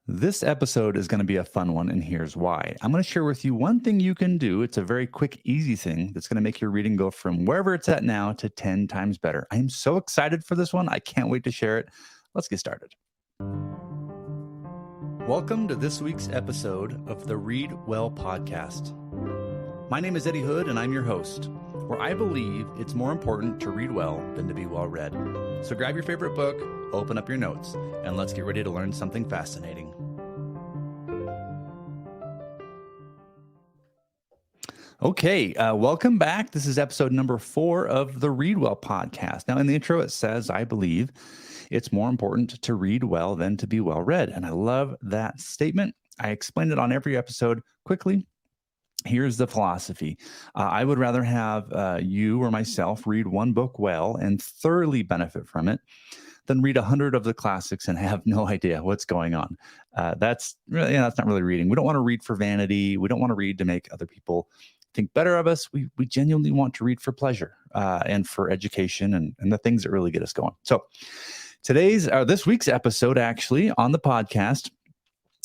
This episode is going to be a fun one, and here's why. I'm going to share with you one thing you can do. It's a very quick, easy thing that's going to make your reading go from wherever it's at now to 10 times better. I am so excited for this one. I can't wait to share it. Let's get started. Welcome to this week's episode of the Read Well podcast. My name is Eddie Hood, and I'm your host, where I believe it's more important to read well than to be well read. So grab your favorite book, open up your notes, and let's get ready to learn something fascinating. Okay, welcome back. This is episode number 4 of the Read Well podcast. Now, in the intro, it says, I believe it's more important to read well than to be well read. And I love that statement. I explained it on every episode quickly. Here's the philosophy. I would rather have you or myself read one book well and thoroughly benefit from it than read 100 of the classics and have no idea what's going on. That's not really reading. We don't want to read for vanity. We don't want to read to make other people think better of us. We genuinely want to read for pleasure and for education and the things that really get us going. So this week's episode, actually, on the podcast,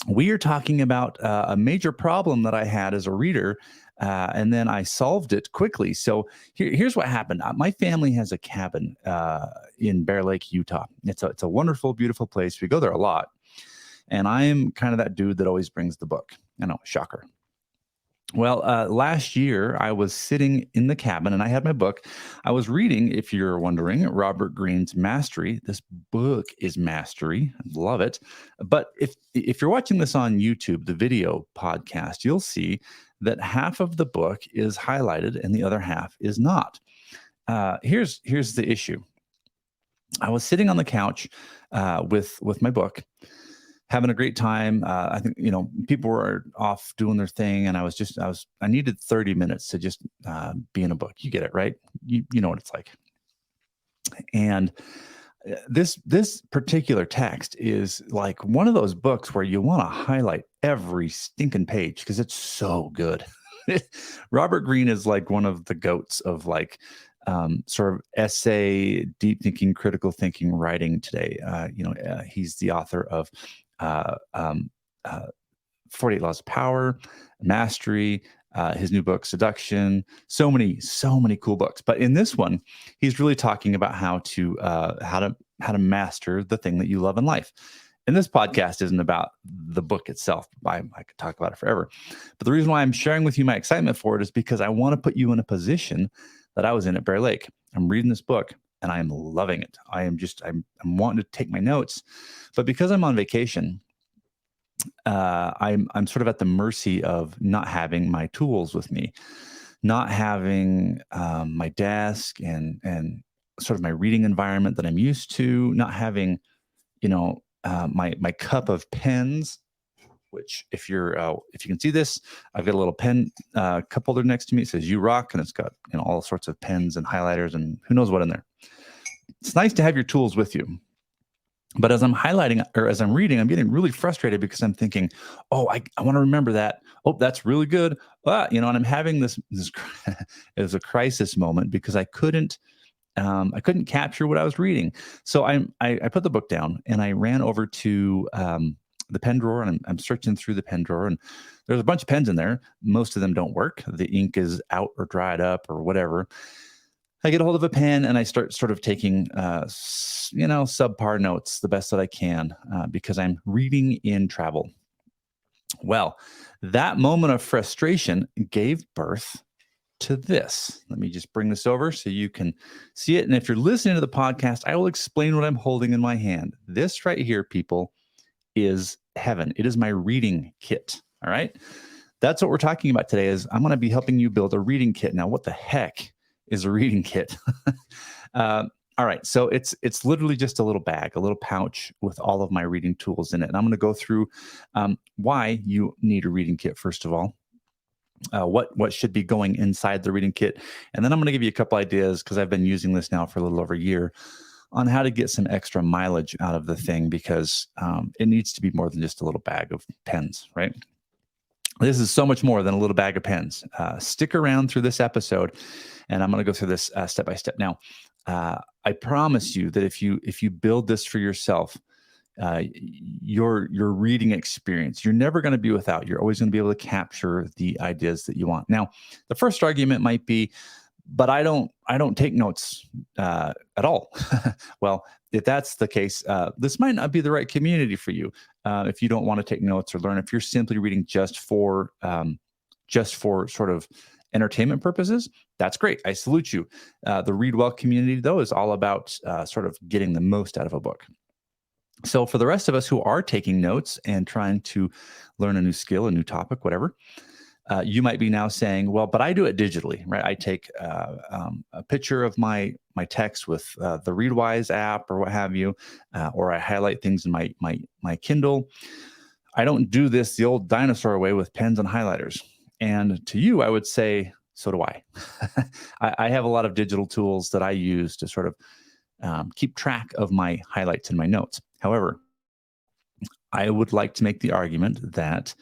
we are talking about a major problem that I had as a reader, and then I solved it quickly. So here's what happened. My family has a cabin in Bear Lake, Utah. It's a wonderful, beautiful place. We go there a lot. And I'm kind of that dude that always brings the book. I know, shocker. Well, last year I was sitting in the cabin and I had my book. I was reading, if you're wondering, Robert Greene's Mastery. This book is mastery. I love it. But if you're watching this on YouTube, the video podcast, you'll see that half of the book is highlighted and the other half is not. Here's the issue. I was sitting on the couch with my book, having a great time. I think, people were off doing their thing. And I needed 30 minutes to just be in a book. You get it, right? You know what it's like. And this particular text is like one of those books where you want to highlight every stinking page because it's so good. Robert Greene is like one of the goats of sort of essay, deep thinking, critical thinking writing today. He's the author of 48 Laws of Power, Mastery, his new book, Seduction, so many cool books. But in this one, he's really talking about how to master the thing that you love in life. And this podcast isn't about the book itself. I could talk about it forever. But the reason why I'm sharing with you my excitement for it is because I want to put you in a position that I was in at Bear Lake. I'm reading this book and I am loving it. I'm wanting to take my notes, but because I'm on vacation, I'm sort of at the mercy of not having my tools with me, not having my desk and sort of my reading environment that I'm used to, not having, my cup of pens. Which, if you can see this, I've got a little pen cup holder next to me. It says "You Rock," and it's got all sorts of pens and highlighters and who knows what in there. It's nice to have your tools with you. But as I'm highlighting or as I'm reading, I'm getting really frustrated because I'm thinking, oh, I want to remember that. Oh, that's really good. And I'm having this it was a crisis moment because I couldn't capture what I was reading. So I put the book down and I ran over to the pen drawer and I'm searching through the pen drawer and there's a bunch of pens in there. Most of them don't work. The ink is out or dried up or whatever. I get a hold of a pen and I start sort of taking, subpar notes the best that I can because I'm reading in travel. Well, that moment of frustration gave birth to this. Let me just bring this over so you can see it. And if you're listening to the podcast, I will explain what I'm holding in my hand. This right here, people, is heaven. It is my reading kit. All right. That's what we're talking about today is I'm going to be helping you build a reading kit. Now, what the heck is a reading kit? All right. So it's literally just a little bag, a little pouch with all of my reading tools in it. And I'm going to go through why you need a reading kit, first of all. What should be going inside the reading kit. And then I'm going to give you a couple ideas because I've been using this now for a little over a year on how to get some extra mileage out of the thing because it needs to be more than just a little bag of pens, right? This is so much more than a little bag of pens. Stick around through this episode, and I'm going to go through this step by step. Now, I promise you that if you build this for yourself, your reading experience. You're never going to be without. You're always going to be able to capture the ideas that you want. Now, the first argument might be, but I don't take notes at all. Well, if that's the case, this might not be the right community for you. If you don't want to take notes or learn, if you're simply reading just for sort of entertainment purposes, that's great. I salute you. The Read Well community, though, is all about sort of getting the most out of a book. So for the rest of us who are taking notes and trying to learn a new skill, a new topic, whatever, you might be now saying, well, but I do it digitally, right? I take a picture of my text with the Readwise app or what have you, or I highlight things in my Kindle. I don't do this the old dinosaur way with pens and highlighters. And to you, I would say, so do I. I have a lot of digital tools that I use to sort of keep track of my highlights and my notes. However, I would like to make the argument that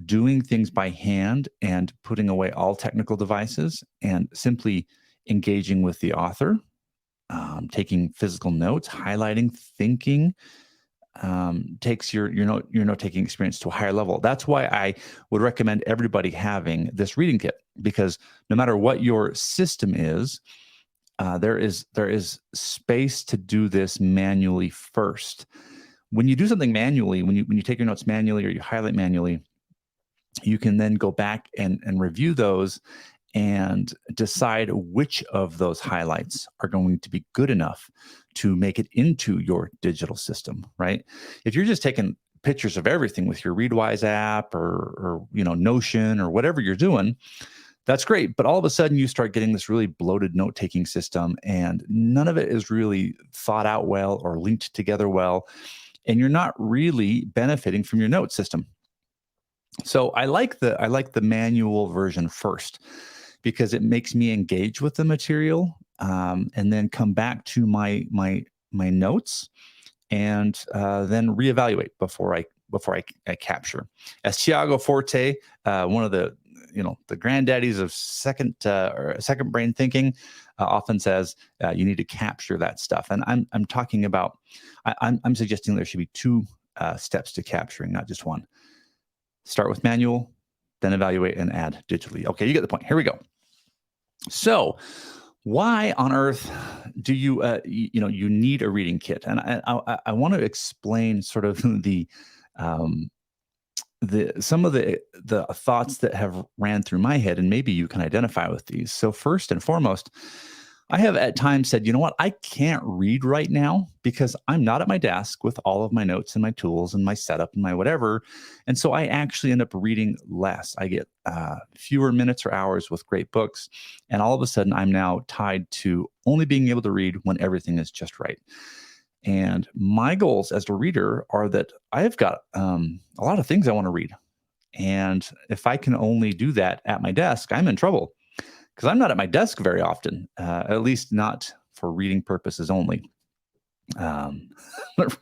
doing things by hand and putting away all technical devices and simply engaging with the author, taking physical notes, highlighting, thinking, takes your note taking experience to a higher level. That's why I would recommend everybody having this reading kit, because no matter what your system is, there is space to do this manually first. When you do something manually, when you take your notes manually or you highlight manually, you can then go back and review those and decide which of those highlights are going to be good enough to make it into your digital system, right? If you're just taking pictures of everything with your Readwise app or Notion or whatever you're doing, that's great. But all of a sudden you start getting this really bloated note-taking system and none of it is really thought out well or linked together well. And you're not really benefiting from your note system. So I like the manual version first because it makes me engage with the material and then come back to my notes and then reevaluate before I capture. As Tiago Forte, one of the granddaddies of second brain thinking, often says you need to capture that stuff. And I'm talking about I'm suggesting there should be two steps to capturing, not just one. Start with manual, then evaluate and add digitally. Okay, you get the point. Here we go. So why on earth do you need a reading kit? And I want to explain sort of some of the thoughts that have ran through my head, and maybe you can identify with these. So first and foremost, I have at times said, you know what, I can't read right now because I'm not at my desk with all of my notes and my tools and my setup and my whatever. And so I actually end up reading less. I get fewer minutes or hours with great books. And all of a sudden, I'm now tied to only being able to read when everything is just right. And my goals as a reader are that I've got a lot of things I want to read. And if I can only do that at my desk, I'm in trouble. Because I'm not at my desk very often, at least not for reading purposes only. Let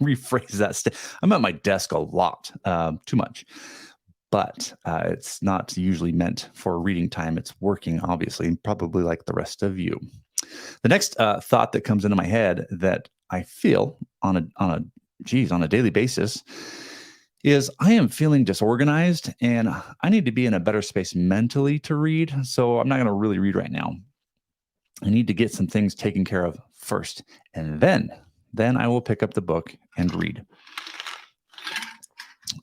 me rephrase that. I'm at my desk a lot, too much. But it's not usually meant for reading time. It's working, obviously, probably like the rest of you. The next thought that comes into my head that I feel on a daily basis is I am feeling disorganized and I need to be in a better space mentally to read. So I'm not going to really read right now. I need to get some things taken care of first. And then I will pick up the book and read.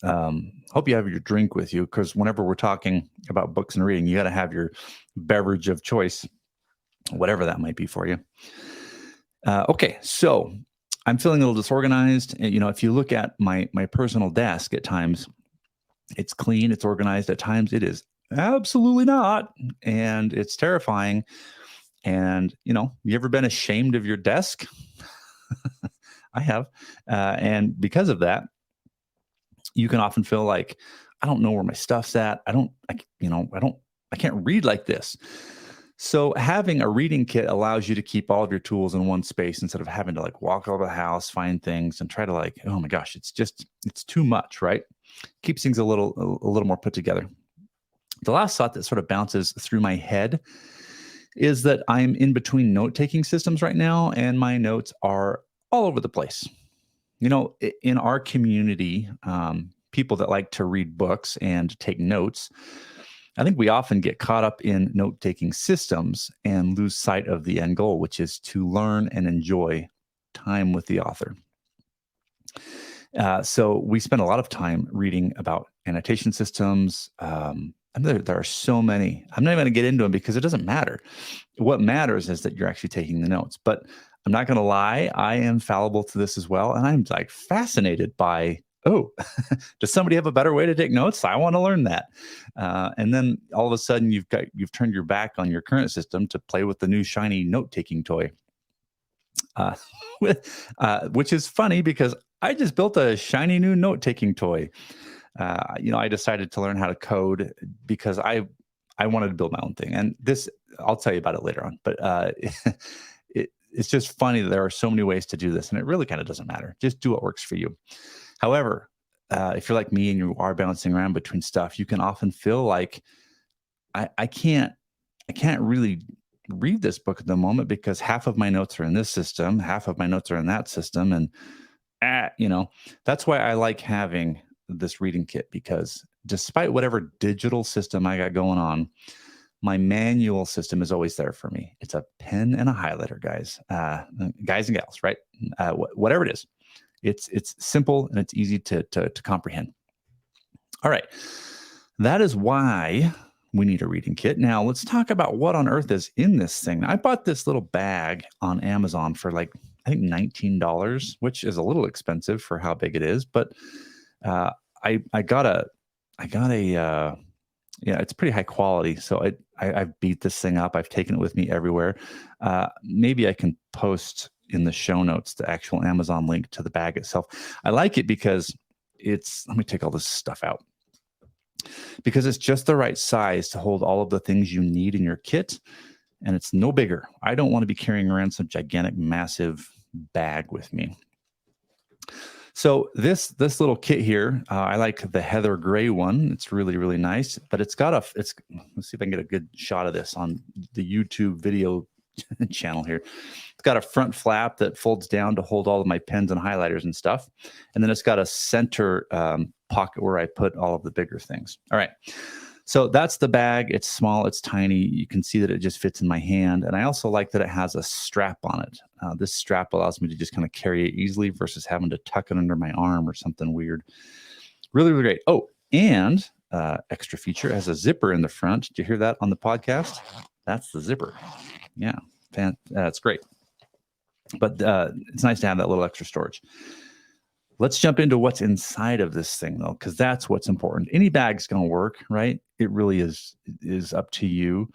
Hope you have your drink with you, because whenever we're talking about books and reading, you got to have your beverage of choice, whatever that might be for you. Okay, so I'm feeling a little disorganized. If you look at my personal desk at times, it's clean, it's organized. At times it is absolutely not. And it's terrifying. And, you ever been ashamed of your desk? I have. And because of that, you can often feel like, I don't know where my stuff's at. I can't read like this. So having a reading kit allows you to keep all of your tools in one space instead of having to walk over the house, find things and try to oh my gosh, it's too much, right? Keeps things a little more put together. The last thought that sort of bounces through my head is that I'm in between note-taking systems right now and my notes are all over the place. In our community, people that like to read books and take notes, I think we often get caught up in note-taking systems and lose sight of the end goal, which is to learn and enjoy time with the author. So we spend a lot of time reading about annotation systems. And there are so many. I'm not even going to get into them because it doesn't matter. What matters is that you're actually taking the notes. But I'm not going to lie, I am fallible to this as well. And I'm like fascinated by, oh, does somebody have a better way to take notes? I want to learn that. And then all of a sudden you've turned your back on your current system to play with the new shiny note-taking toy. Uh, which is funny because I just built a shiny new note-taking toy. I decided to learn how to code because I wanted to build my own thing. And this, I'll tell you about it later on. But it's just funny that there are so many ways to do this, and it really kind of doesn't matter. Just do what works for you. However, if you're like me and you are bouncing around between stuff, you can often feel like I can't really read this book at the moment because half of my notes are in this system, half of my notes are in that system, and that's why I like having this reading kit, because despite whatever digital system I got going on, my manual system is always there for me. It's a pen and a highlighter, guys and gals, right? Whatever it is, it's simple and it's easy to comprehend. All right, that is why we need a reading kit. Now let's talk about what on earth is in this thing. I bought this little bag on Amazon for like, I think $19, which is a little expensive for how big it is, but I got a it's pretty high quality. So I've beat this thing up. I've taken it with me everywhere. Maybe I can post in the show notes the actual Amazon link to the bag itself. I like it because let me take all this stuff out, because it's just the right size to hold all of the things you need in your kit. And it's no bigger. I don't want to be carrying around some gigantic, massive bag with me. So this little kit here, I like the heather gray one. It's really, really nice, but let's see if I can get a good shot of this on the YouTube video channel here. It's got a front flap that folds down to hold all of my pens and highlighters and stuff. And then it's got a center pocket where I put all of the bigger things. All right. So that's the bag. It's small, it's tiny. You can see that it just fits in my hand. And I also like that it has a strap on it. This strap allows me to just kind of carry it easily versus having to tuck it under my arm or something weird. Really, really great. Oh, and extra feature, has a zipper in the front. Did you hear that on the podcast? That's the zipper. Yeah, that's great. But it's nice to have that little extra storage. Let's jump into what's inside of this thing, though, because that's what's important. Any bag's going to work, right? It really is up to you.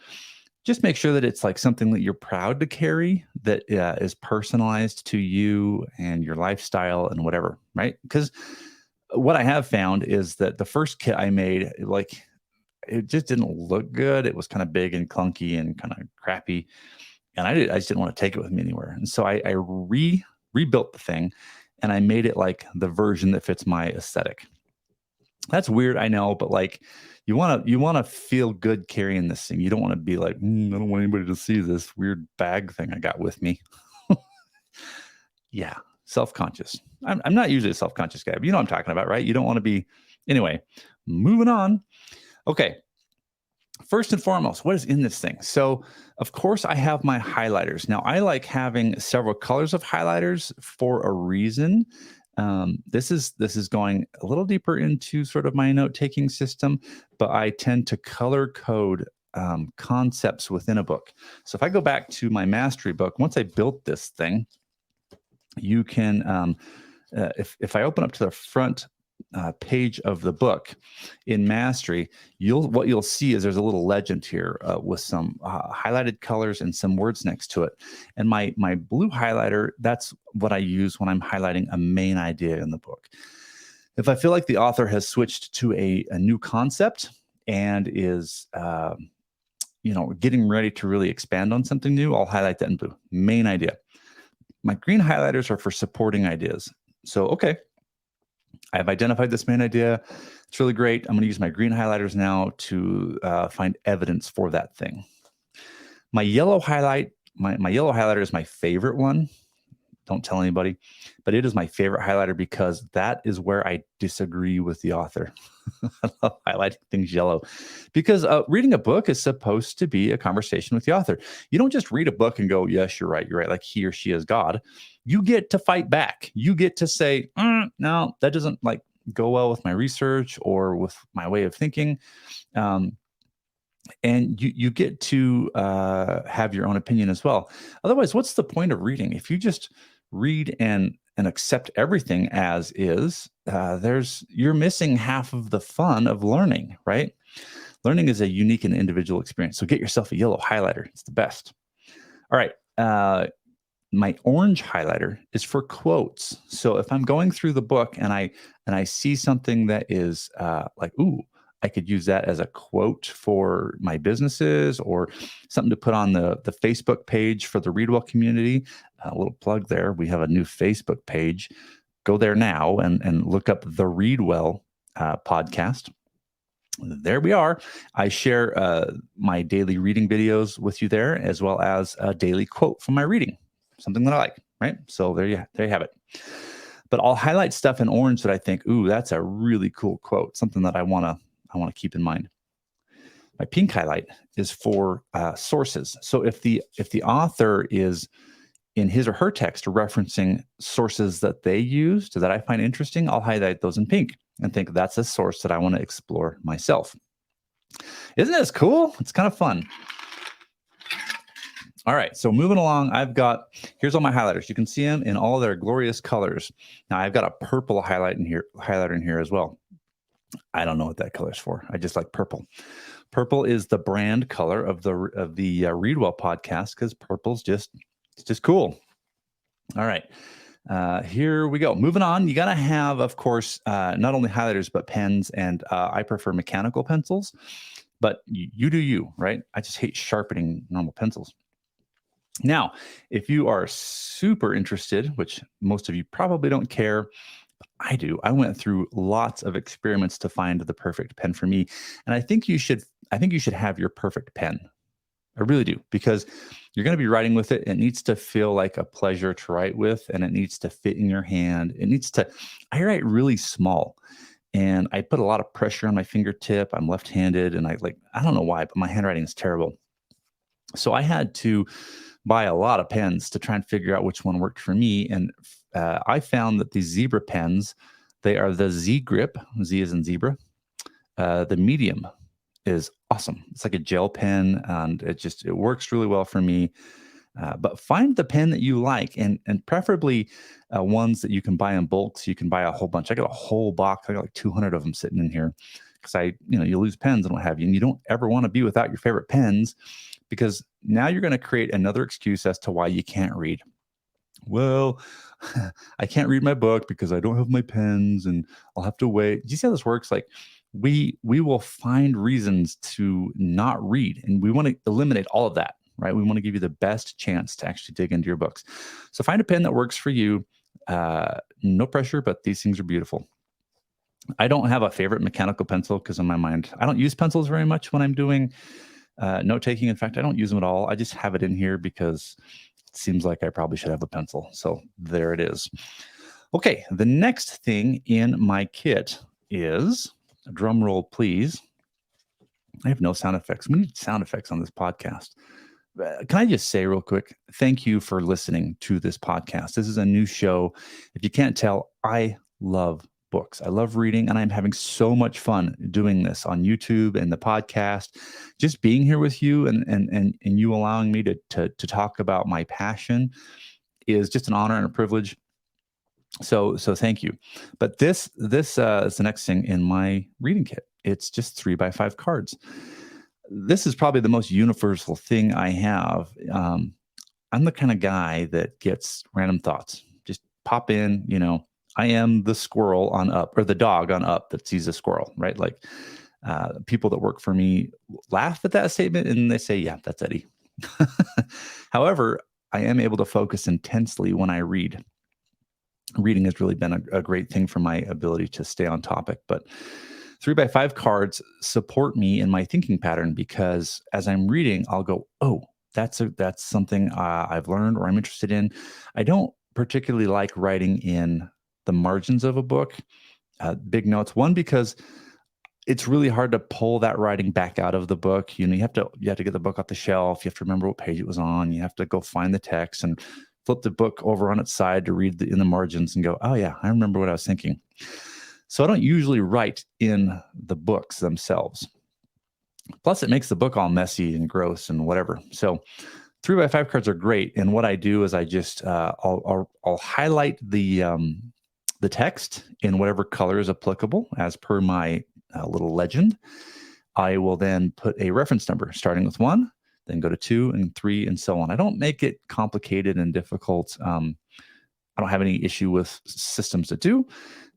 Just make sure that it's like something that you're proud to carry, that is personalized to you and your lifestyle and whatever, right? Because what I have found is that the first kit I made, like, it just didn't look good. It was kind of big and clunky and kind of crappy. And I just didn't want to take it with me anywhere. And so I rebuilt the thing, and I made it like the version that fits my aesthetic. That's weird, I know, but like you want to feel good carrying this thing. You don't want to be like, I don't want anybody to see this weird bag thing I got with me. Yeah, self-conscious. I'm not usually a self-conscious guy, but you know what I'm talking about, right? You don't want to be. Anyway, moving on. Okay. First and foremost, what is in this thing? So, of course, I have my highlighters. Now, I like having several colors of highlighters for a reason. This is going a little deeper into sort of my note-taking system, but I tend to color code concepts within a book. So if I go back to my mastery book, once I built this thing, you can, if I open up to the front page of the book in Mastery, what you'll see is there's a little legend here with some highlighted colors and some words next to it. And my blue highlighter, that's what I use when I'm highlighting a main idea in the book. If I feel like the author has switched to a new concept and is getting ready to really expand on something new, I'll highlight that in blue. Main idea. My green highlighters are for supporting ideas. So, okay, I've identified this main idea. It's really great. I'm going to use my green highlighters now to find evidence for that thing. My yellow highlighter is my favorite one. Don't tell anybody. But it is my favorite highlighter because that is where I disagree with the author. I love highlighting things yellow because reading a book is supposed to be a conversation with the author. You don't just read a book and go, yes, you're right, like he or she is God. You get to fight back. You get to say, no, that doesn't like go well with my research or with my way of thinking. And you get to have your own opinion as well. Otherwise, what's the point of reading? If you just read and accept everything as is, you're missing half of the fun of learning, right? Learning is a unique and individual experience. So get yourself a yellow highlighter. It's the best. All right. My orange highlighter is for quotes. So if I'm going through the book and I see something that is like, ooh, I could use that as a quote for my businesses or something to put on the Facebook page for the Readwell community. A little plug there. We have a new Facebook page. Go there now and look up the Readwell podcast. There we are. I share my daily reading videos with you there, as well as a daily quote from my reading, something that I like, right? So there you have it. But I'll highlight stuff in orange that I think, ooh, that's a really cool quote, something that I want to keep in mind. My pink highlight is for sources. So if the author is in his or her text referencing sources that they used that I find interesting, I'll highlight those in pink and think that's a source that I want to explore myself. Isn't this cool? It's kind of fun. All right, so moving along, here's all my highlighters. You can see them in all their glorious colors. Now I've got a purple highlighter in here as well. I don't know what that color is for. I just like purple. Purple is the brand color of the Readwell podcast because purple's just cool. All right, here we go. Moving on, you got to have, of course, not only highlighters but pens, and I prefer mechanical pencils. But you do you, right? I just hate sharpening normal pencils. Now, if you are super interested, which most of you probably don't care, I do. I went through lots of experiments to find the perfect pen for me. And I think you should have your perfect pen. I really do, because you're going to be writing with it. It needs to feel like a pleasure to write with, and it needs to fit in your hand. I write really small, and I put a lot of pressure on my fingertip. I'm left-handed, and I don't know why, but my handwriting is terrible. So I had to buy a lot of pens to try and figure out which one worked for me. And I found that these Zebra pens, they are the Z Grip. Z is in zebra. The medium is awesome. It's like a gel pen, and it works really well for me. But find the pen that you like, and preferably ones that you can buy in bulk, so you can buy a whole bunch. I got a whole box. I got like 200 of them sitting in here because you lose pens and what have you, and you don't ever want to be without your favorite pens, because now you're going to create another excuse as to why you can't read. Well, I can't read my book because I don't have my pens and I'll have to wait. Do you see how this works? Like we will find reasons to not read, and we want to eliminate all of that, right? We want to give you the best chance to actually dig into your books. So find a pen that works for you. No pressure, but these things are beautiful. I don't have a favorite mechanical pencil because in my mind, I don't use pencils very much when I'm doing note taking. In fact, I don't use them at all. I just have it in here because it seems like I probably should have a pencil. So there it is. Okay, the next thing in my kit is, drum roll please. I have no sound effects. We need sound effects on this podcast. Can I just say real quick, thank you for listening to this podcast. This is a new show. If you can't tell, I love books. I love reading, and I'm having so much fun doing this on YouTube and the podcast. Just being here with you and you allowing me to talk about my passion is just an honor and a privilege. So thank you. But this is the next thing in my reading kit. It's just 3x5 cards. This is probably the most universal thing I have. I'm the kind of guy that gets random thoughts. Just pop in, I am the squirrel on Up, or the dog on Up that sees a squirrel, right? Like people that work for me laugh at that statement and they say, yeah, that's Eddie. However, I am able to focus intensely when I read. Reading has really been a great thing for my ability to stay on topic. But 3x5 cards support me in my thinking pattern, because as I'm reading, I'll go, oh, that's something I've learned or I'm interested in. I don't particularly like writing in the margins of a book, big notes. One, because it's really hard to pull that writing back out of the book. You have to get the book off the shelf. You have to remember what page it was on. You have to go find the text and flip the book over on its side to read in the margins and go, oh yeah, I remember what I was thinking. So I don't usually write in the books themselves. Plus, it makes the book all messy and gross and whatever. So 3x5 cards are great. And what I do is I just I'll highlight the text in whatever color is applicable as per my little legend. I will then put a reference number starting with 1, then go to 2 and 3 and so on. I don't make it complicated and difficult. I don't have any issue with systems that do.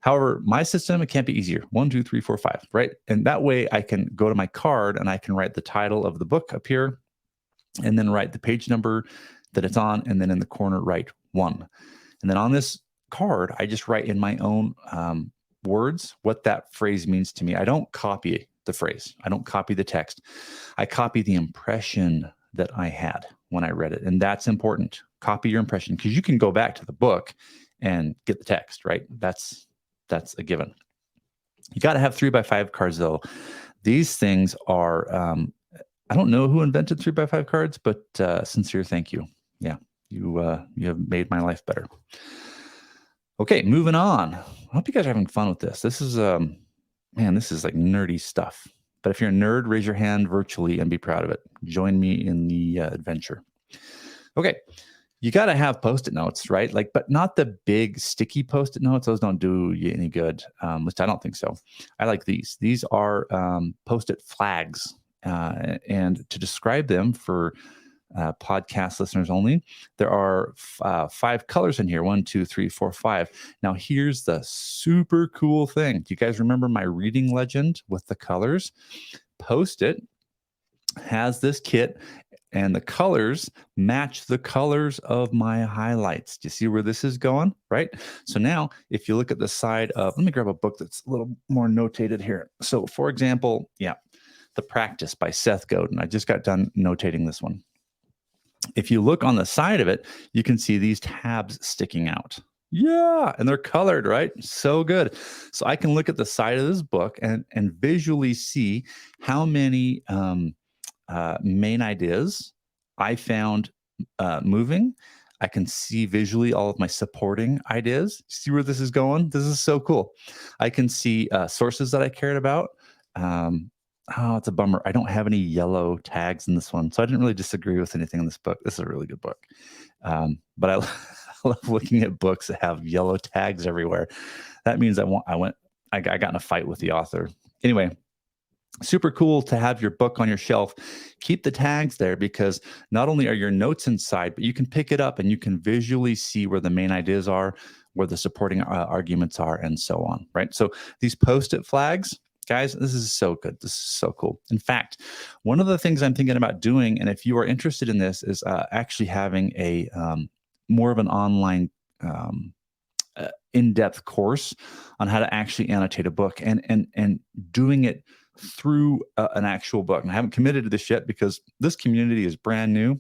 However, my system, it can't be easier. 1, 2, 3, 4, 5, right? And that way I can go to my card and I can write the title of the book up here and then write the page number that it's on. And then in the corner, write 1. And then on this card, I just write in my own words what that phrase means to me. I don't copy the phrase. I don't copy the text. I copy the impression that I had when I read it. And that's important. Copy your impression, because you can go back to the book and get the text, right? That's a given. You got to have 3x5 cards though. These things are, I don't know who invented 3x5 cards, but sincere thank you. Yeah, you have made my life better. Okay, moving on. I hope you guys are having fun with this. This is, man, this is like nerdy stuff. But if you're a nerd, raise your hand virtually and be proud of it. Join me in the adventure. Okay, you got to have Post-it notes, right? Like, but not the big sticky Post-it notes. Those don't do you any good. At least I don't think so. I like these. These are Post-it flags. And to describe them for podcast listeners only, there are 5 colors in here. 1, 2, 3, 4, 5. Now here's the super cool thing. Do you guys remember my reading legend with the colors? Post-it has this kit and the colors match the colors of my highlights. Do you see where this is going? Right? So now if you look at the side of, let me grab a book that's a little more notated here. So for example, yeah, The Practice by Seth Godin. I just got done notating this one. If you look on the side of it, you can see these tabs sticking out. Yeah, and they're colored, right? So good. So I can look at the side of this book and visually see how many main ideas I found moving. I can see visually all of my supporting ideas. See where this is going? This is so cool. I can see sources that I cared about. Oh, it's a bummer. I don't have any yellow tags in this one. So I didn't really disagree with anything in this book. This is a really good book. But I love looking at books that have yellow tags everywhere. That means I got in a fight with the author. Anyway, super cool to have your book on your shelf. Keep the tags there, because not only are your notes inside, but you can pick it up and you can visually see where the main ideas are, where the supporting arguments are, and so on, right? So these Post-it flags, guys, this is so good. This is so cool. In fact, one of the things I'm thinking about doing, and if you are interested in this, is actually having a more of an online in-depth course on how to actually annotate a book and doing it through an actual book. And I haven't committed to this yet because this community is brand new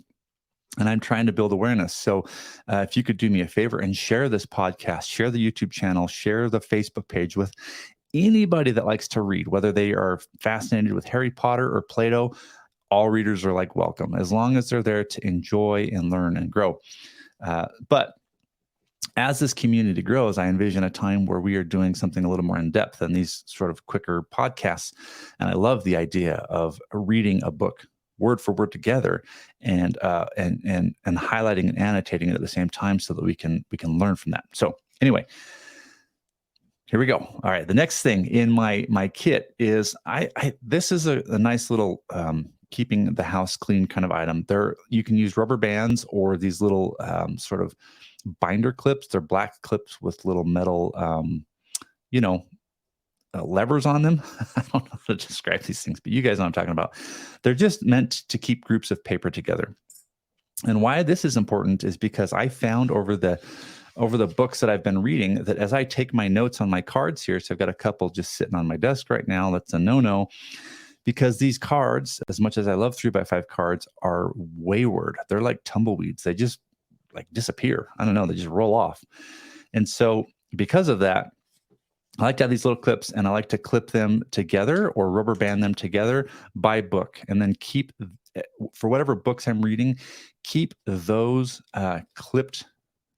and I'm trying to build awareness. So if you could do me a favor and share this podcast, share the YouTube channel, share the Facebook page with anybody that likes to read, whether they are fascinated with Harry Potter or Plato. All readers are like welcome, as long as they're there to enjoy and learn and grow. But as this community grows, I envision a time where we are doing something a little more in depth than these sort of quicker podcasts. And I love the idea of reading a book word for word together and highlighting and annotating it at the same time so that we can learn from that. So anyway, here we go. All right. The next thing in my kit is this is a nice little keeping the house clean kind of item. You can use rubber bands or these little sort of binder clips. They're black clips with little metal, levers on them. I don't know how to describe these things, but you guys know what I'm talking about. They're just meant to keep groups of paper together. And why this is important is because I found over the books that I've been reading that as I take my notes on my cards here, so I've got a couple just sitting on my desk right now. That's a no-no, because these cards, as much as I love 3x5 cards, are wayward. They're like tumbleweeds. They just like disappear. I don't know. They just roll off. And so because of that, I like to have these little clips, and I like to clip them together or rubber band them together by book, and then keep, for whatever books I'm reading, keep those clipped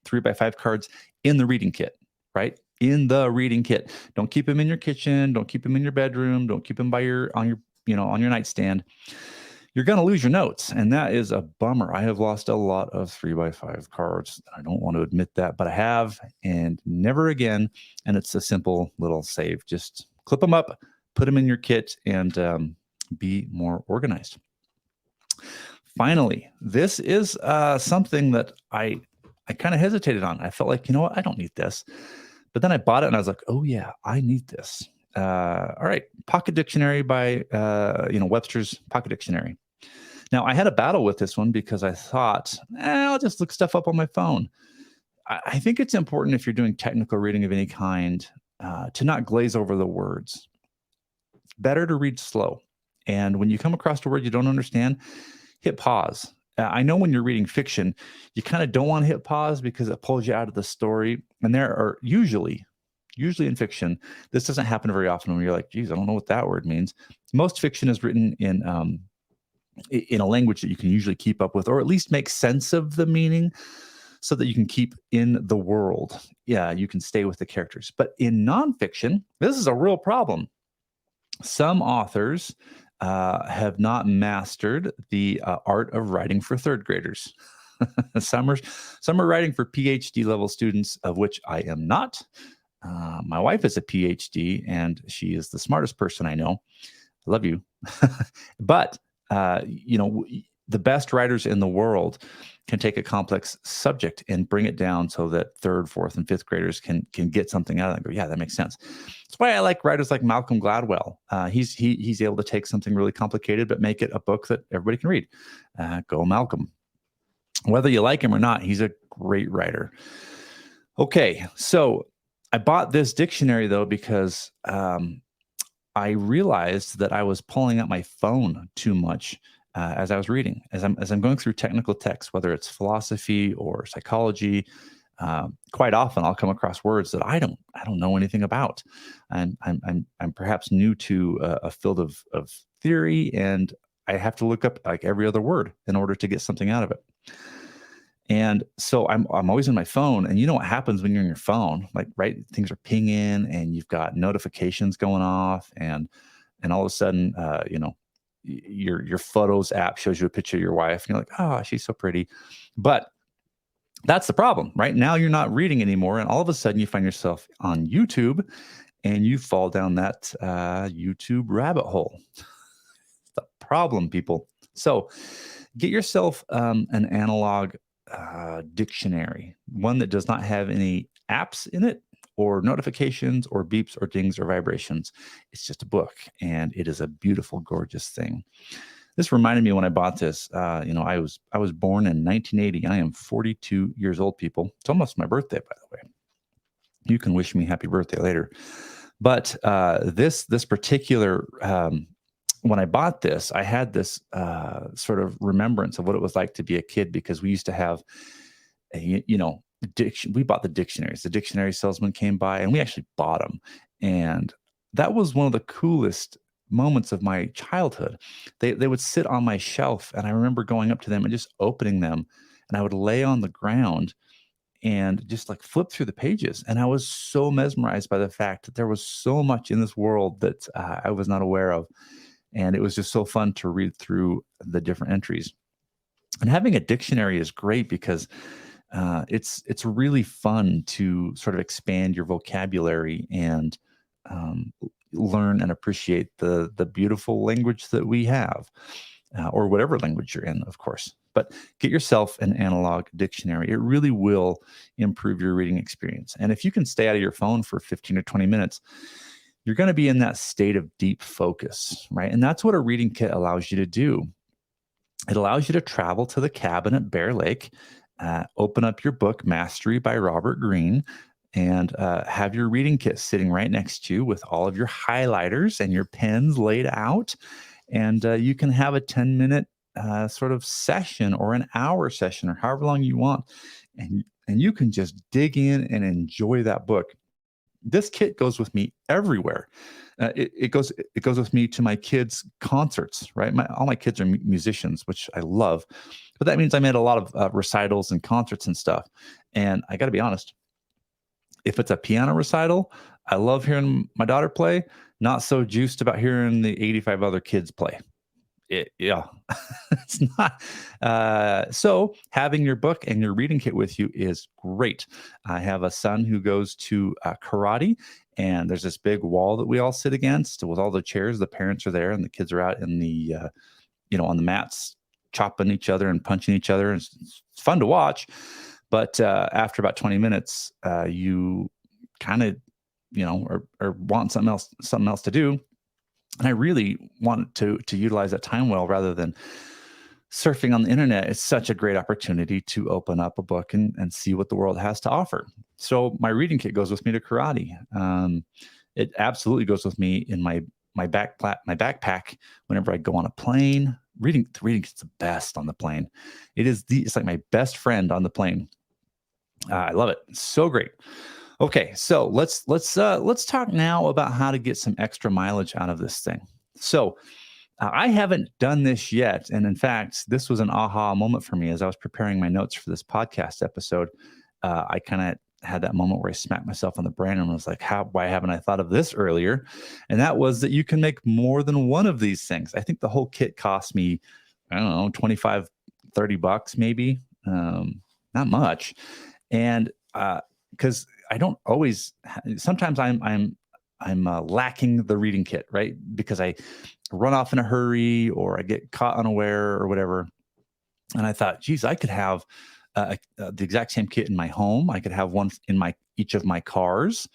3x5 cards in the reading kit, right? In the reading kit. Don't keep them in your kitchen. Don't keep them in your bedroom. Don't keep them on your nightstand. You're going to lose your notes, and that is a bummer. I have lost a lot of 3x5 cards. I don't want to admit that, but I have, and never again. And it's a simple little save. Just clip them up, put them in your kit, and be more organized. Finally, this is something that I kind of hesitated on. I felt like, you know what, I don't need this. But then I bought it, and I was like, oh yeah, I need this. All right, Pocket Dictionary by Webster's Pocket Dictionary. Now, I had a battle with this one because I thought, I'll just look stuff up on my phone. I think it's important, if you're doing technical reading of any kind, to not glaze over the words. It's better to read slow. And when you come across a word you don't understand, hit pause. I know when you're reading fiction, you kind of don't want to hit pause because it pulls you out of the story. And there are usually in fiction, this doesn't happen very often when you're like, geez, I don't know what that word means. Most fiction is written in a language that you can usually keep up with, or at least make sense of the meaning, so that you can keep in the world. Yeah, you can stay with the characters. But in nonfiction, this is a real problem. Some authors have not mastered the art of writing for third graders. Some are writing for PhD level students, of which I am not. My wife is a PhD, and she is the smartest person I know. I love you. But the best writers in the world can take a complex subject and bring it down so that third, fourth, and fifth graders can get something out of it and go, yeah, that makes sense. That's why I like writers like Malcolm Gladwell. He's able to take something really complicated but make it a book that everybody can read. Go Malcolm. Whether you like him or not, he's a great writer. Okay, so I bought this dictionary though because I realized that I was pulling out my phone too much as I was reading, as I'm going through technical texts, whether it's philosophy or psychology. Quite often, I'll come across words that I don't know anything about. I'm perhaps new to a field of theory, and I have to look up like every other word in order to get something out of it. And so I'm always on my phone, and you know what happens when you're on your phone, like, right? Things are pinging, and you've got notifications going off, and all of a sudden, your photos app shows you a picture of your wife, and you're like, oh, she's so pretty. But that's the problem, right? Now you're not reading anymore, and all of a sudden you find yourself on YouTube, and you fall down that YouTube rabbit hole. It's the problem, people. So get yourself an analog dictionary, one that does not have any apps in it, or notifications, or beeps, or dings, or vibrations. It's just a book, and it is a beautiful, gorgeous thing. This reminded me when I bought this. I was born in 1980. I am 42 years old, people. It's almost my birthday, by the way. You can wish me happy birthday later. But this particular when I bought this, I had this sort of remembrance of what it was like to be a kid, because we used to have, we bought the dictionaries. The dictionary salesman came by, and we actually bought them. And that was one of the coolest moments of my childhood. They would sit on my shelf, and I remember going up to them and just opening them, and I would lay on the ground and just like flip through the pages. And I was so mesmerized by the fact that there was so much in this world that I was not aware of. And it was just so fun to read through the different entries. And having a dictionary is great because it's really fun to sort of expand your vocabulary and learn and appreciate the beautiful language that we have, or whatever language you're in, of course. But get yourself an analog dictionary. It really will improve your reading experience. And if you can stay out of your phone for 15 or 20 minutes, you're going to be in that state of deep focus, right? And that's what a reading kit allows you to do. It allows you to travel to the cabin at Bear Lake, open up your book, Mastery by Robert Greene, and have your reading kit sitting right next to you with all of your highlighters and your pens laid out. And you can have a 10-minute sort of session, or an hour session, or however long you want, and you can just dig in and enjoy that book. This kit goes with me everywhere. It goes with me to my kids' concerts, right? All my kids are musicians, which I love, but that means I'm at a lot of recitals and concerts and stuff. And I got to be honest, if it's a piano recital, I love hearing my daughter play. Not so juiced about hearing the 85 other kids play. Yeah, it's not. So having your book and your reading kit with you is great. I have a son who goes to karate, and there's this big wall that we all sit against with all the chairs. The parents are there, and the kids are out in the on the mats, chopping each other and punching each other. It's fun to watch, but after about 20 minutes, you kind of or want something else to do. And I really want to utilize that time well rather than surfing on the internet. It's such a great opportunity to open up a book and see what the world has to offer. So my reading kit goes with me to karate. It absolutely goes with me in my backpack whenever I go on a plane. The reading kit's the best on the plane. It's like my best friend on the plane. I love it. It's so great. Okay, so let's talk now about how to get some extra mileage out of this thing. So I haven't done this yet, and in fact, this was an aha moment for me as I was preparing my notes for this podcast episode. I kind of had that moment where I smacked myself on the brain and was like, why haven't I thought of this earlier? And that was that you can make more than one of these things. I think the whole kit cost me, I don't know, $25-$30 maybe, not much, and because I don't always. Sometimes I'm lacking the reading kit, right? Because I run off in a hurry or I get caught unaware or whatever. And I thought, geez, I could have the exact same kit in my home. I could have one in each of my cars.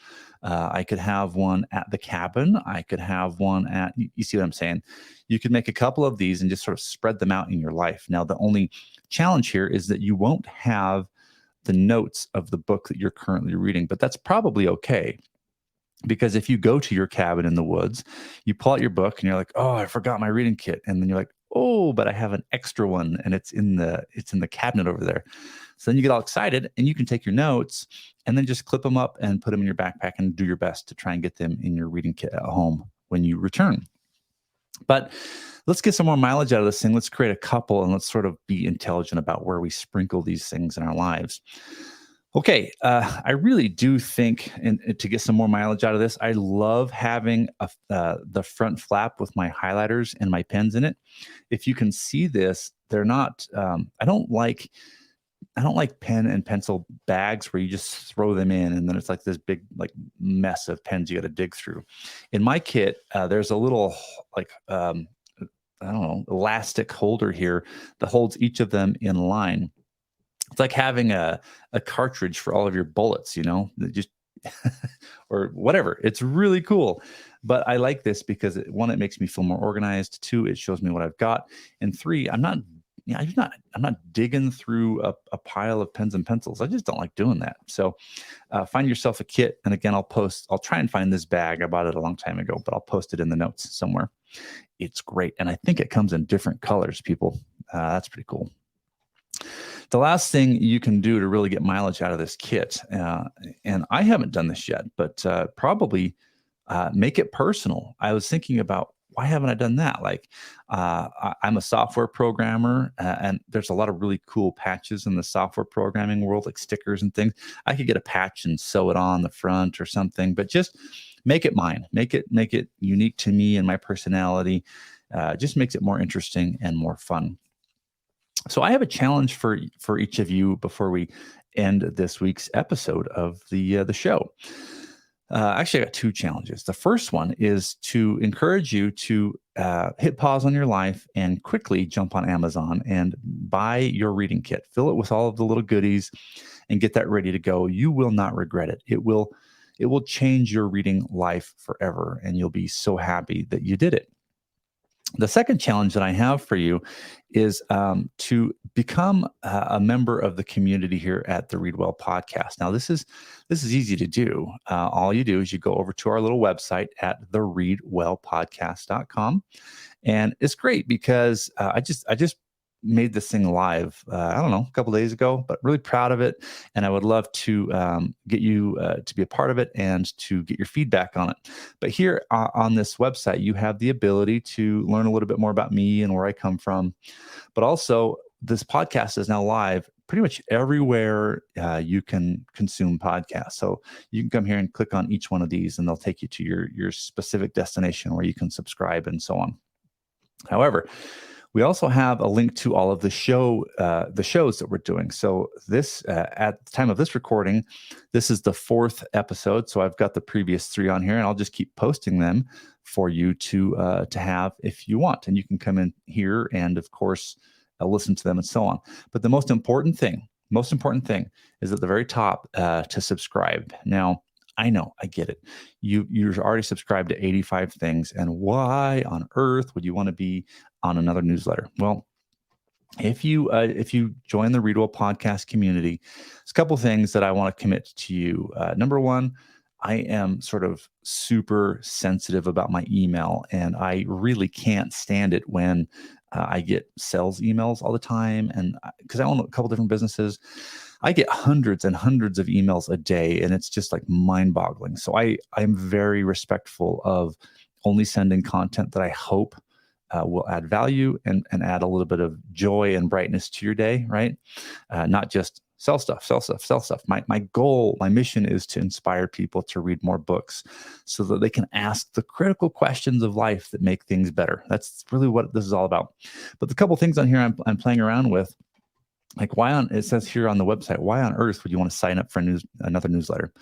I could have one at the cabin. I could have one at. You see what I'm saying? You could make a couple of these and just sort of spread them out in your life. Now, the only challenge here is that you won't have the notes of the book that you're currently reading, but that's probably okay. Because if you go to your cabin in the woods, you pull out your book and you're like, oh, I forgot my reading kit. And then you're like, oh, but I have an extra one and it's in the cabinet over there. So then you get all excited and you can take your notes and then just clip them up and put them in your backpack and do your best to try and get them in your reading kit at home when you return. But let's get some more mileage out of this thing. Let's create a couple and let's sort of be intelligent about where we sprinkle these things in our lives. Okay, I really do think, and to get some more mileage out of this, I love having the front flap with my highlighters and my pens in it. If you can see this, they're not. I don't like pen and pencil bags where you just throw them in and then it's like this big like mess of pens you got to dig through. In my kit, there's a little like I don't know, elastic holder here that holds each of them in line. It's like having a cartridge for all of your bullets, that just or whatever. It's really cool. But I like this because one, it makes me feel more organized. Two, it shows me what I've got. And three, I'm not digging through a pile of pens and pencils. I just don't like doing that. So find yourself a kit. And again, I'll try and find this bag. I bought it a long time ago, but I'll post it in the notes somewhere. It's great. And I think it comes in different colors, people. That's pretty cool. The last thing you can do to really get mileage out of this kit, and I haven't done this yet, but probably make it personal. I was thinking about, why haven't I done that? Like, I'm a software programmer, and there's a lot of really cool patches in the software programming world, like stickers and things. I could get a patch and sew it on the front or something, but just make it mine. Make it unique to me and my personality. Just makes it more interesting and more fun. So I have a challenge for each of you before we end this week's episode of the show. Actually, I got two challenges. The first one is to encourage you to hit pause on your life and quickly jump on Amazon and buy your reading kit. Fill it with all of the little goodies and get that ready to go. You will not regret it. It will change your reading life forever, and you'll be so happy that you did it. The second challenge that I have for you is to become a member of the community here at the Read Well podcast. Now, this is easy to do. All you do is you go over to our little website at thereadwellpodcast.com. And it's great because I just made this thing live, I don't know, a couple days ago, but really proud of it. And I would love to get you to be a part of it and to get your feedback on it. But here on this website, you have the ability to learn a little bit more about me and where I come from. But also, this podcast is now live pretty much everywhere you can consume podcasts. So you can come here and click on each one of these, and they'll take you to your specific destination where you can subscribe and so on. However, we also have a link to all of the shows that we're doing. So this, at the time of this recording, this is the 4th episode. So I've got the previous 3 on here, and I'll just keep posting them for you to have if you want. And you can come in here and, of course, listen to them and so on. But the most important thing is at the very top to subscribe. Now, I know, I get it. You're already subscribed to 85 things, and why on earth would you want to be on another newsletter? Well, if you join the Read Well podcast community, there's a couple things that I want to commit to you. Number one, I am sort of super sensitive about my email, and I really can't stand it when I get sales emails all the time. And because I own a couple different businesses, I get hundreds and hundreds of emails a day, and it's just like mind-boggling. So I'm very respectful of only sending content that I hope will add value and add a little bit of joy and brightness to your day, right? Not just sell stuff. My goal, my mission is to inspire people to read more books so that they can ask the critical questions of life that make things better. That's really what this is all about. But the couple things on here I'm playing around with, like it says here on the website, why on earth would you want to sign up for another newsletter?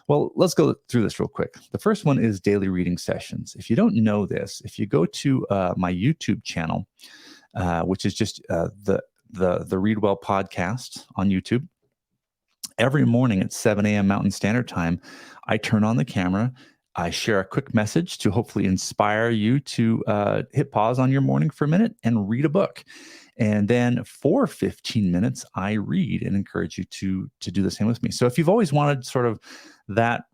Well, let's go through this real quick. The first one is daily reading sessions. If you don't know this, if you go to my YouTube channel, which is just the Read Well podcast on YouTube, every morning at 7 a.m. Mountain Standard Time, I turn on the camera. I share a quick message to hopefully inspire you to hit pause on your morning for a minute and read a book. And then for 15 minutes, I read and encourage you to do the same with me. So if you've always wanted sort of that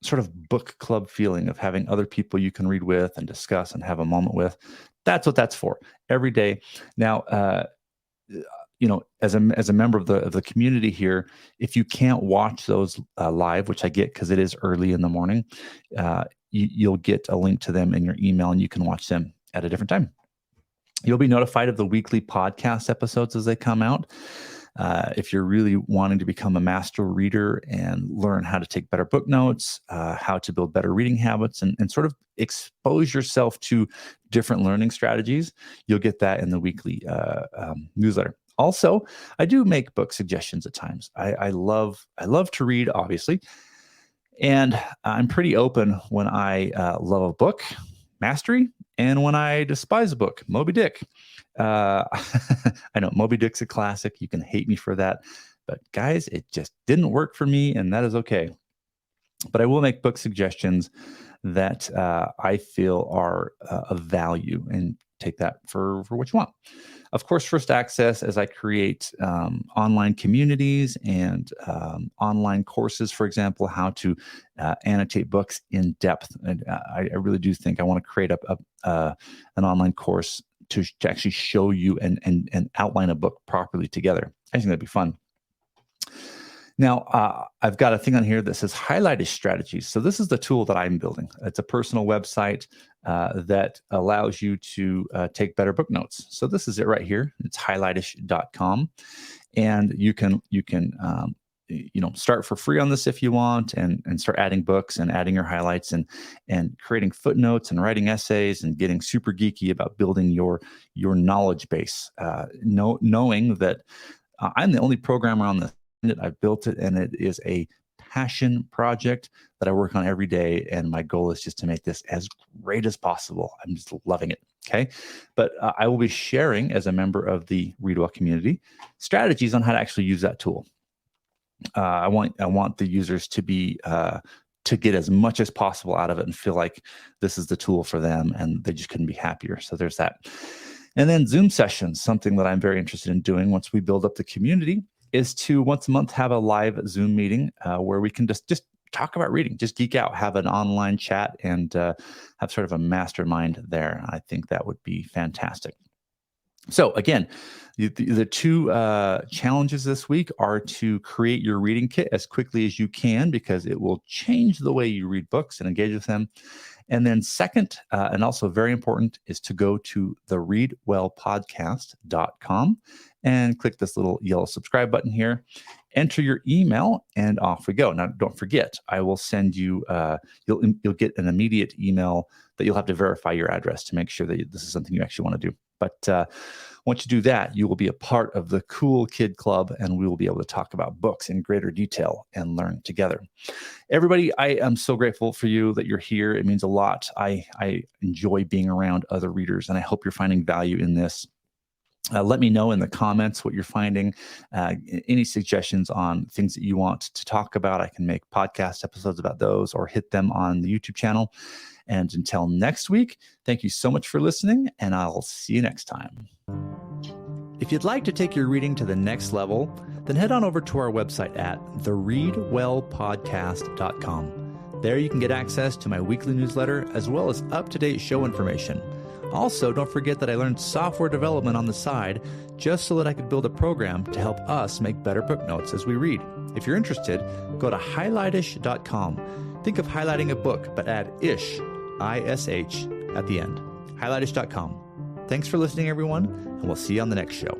sort of book club feeling of having other people you can read with and discuss and have a moment with, that's what that's for every day. Now, as a member of the community here, if you can't watch those live, which I get because it is early in the morning, you'll get a link to them in your email, and you can watch them at a different time. You'll be notified of the weekly podcast episodes as they come out. If you're really wanting to become a master reader and learn how to take better book notes, how to build better reading habits, and sort of expose yourself to different learning strategies, you'll get that in the weekly newsletter. Also, I do make book suggestions at times. I love to read, obviously, and I'm pretty open when I love a book, Mastery, and when I despise a book, Moby Dick. I know Moby Dick's a classic. You can hate me for that. But guys, it just didn't work for me, and that is okay. But I will make book suggestions that I feel are of value, and take that for what you want. Of course, first access as I create online communities and online courses, for example, how to annotate books in depth. And I really do think I want to create an online course to actually show you and outline a book properly together. I think that'd be fun. Now, I've got a thing on here that says Highlightish Strategies. So this is the tool that I'm building. It's a personal website that allows you to take better book notes. So this is it right here. It's highlightish.com. And you can start for free on this if you want, and start adding books and adding your highlights and creating footnotes and writing essays and getting super geeky about building your knowledge base, knowing that I'm the only programmer on this. I've built it, and it is a passion project that I work on every day. And my goal is just to make this as great as possible. I'm just loving it. Okay. But I will be sharing, as a member of the Read Well community, strategies on how to actually use that tool. I want the users to be to get as much as possible out of it and feel like this is the tool for them, and they just couldn't be happier. So there's that. And then Zoom sessions, something that I'm very interested in doing once we build up the community, is to once a month have a live Zoom meeting where we can just talk about reading, just geek out, have an online chat, and have sort of a mastermind there. I think that would be fantastic. So again, the two challenges this week are to create your reading kit as quickly as you can, because it will change the way you read books and engage with them. And then second, and also very important, is to go to thereadwellpodcast.com and click this little yellow subscribe button here, enter your email, and off we go. Now, don't forget, I will send you, you'll get an immediate email that you'll have to verify your address to make sure that this is something you actually want to do. But once you do that, you will be a part of the Cool Kid Club, and we will be able to talk about books in greater detail and learn together. Everybody, I am so grateful for you that you're here. It means a lot. I enjoy being around other readers, and I hope you're finding value in this. Let me know in the comments what you're finding, any suggestions on things that you want to talk about. I can make podcast episodes about those or hit them on the YouTube channel. And until next week, thank you so much for listening, and I'll see you next time. If you'd like to take your reading to the next level, then head on over to our website at thereadwellpodcast.com. There you can get access to my weekly newsletter as well as up-to-date show information. Also, don't forget that I learned software development on the side just so that I could build a program to help us make better book notes as we read. If you're interested, go to highlightish.com. Think of highlighting a book, but add ish, I-S-H, at the end. Highlightish.com. Thanks for listening, everyone, and we'll see you on the next show.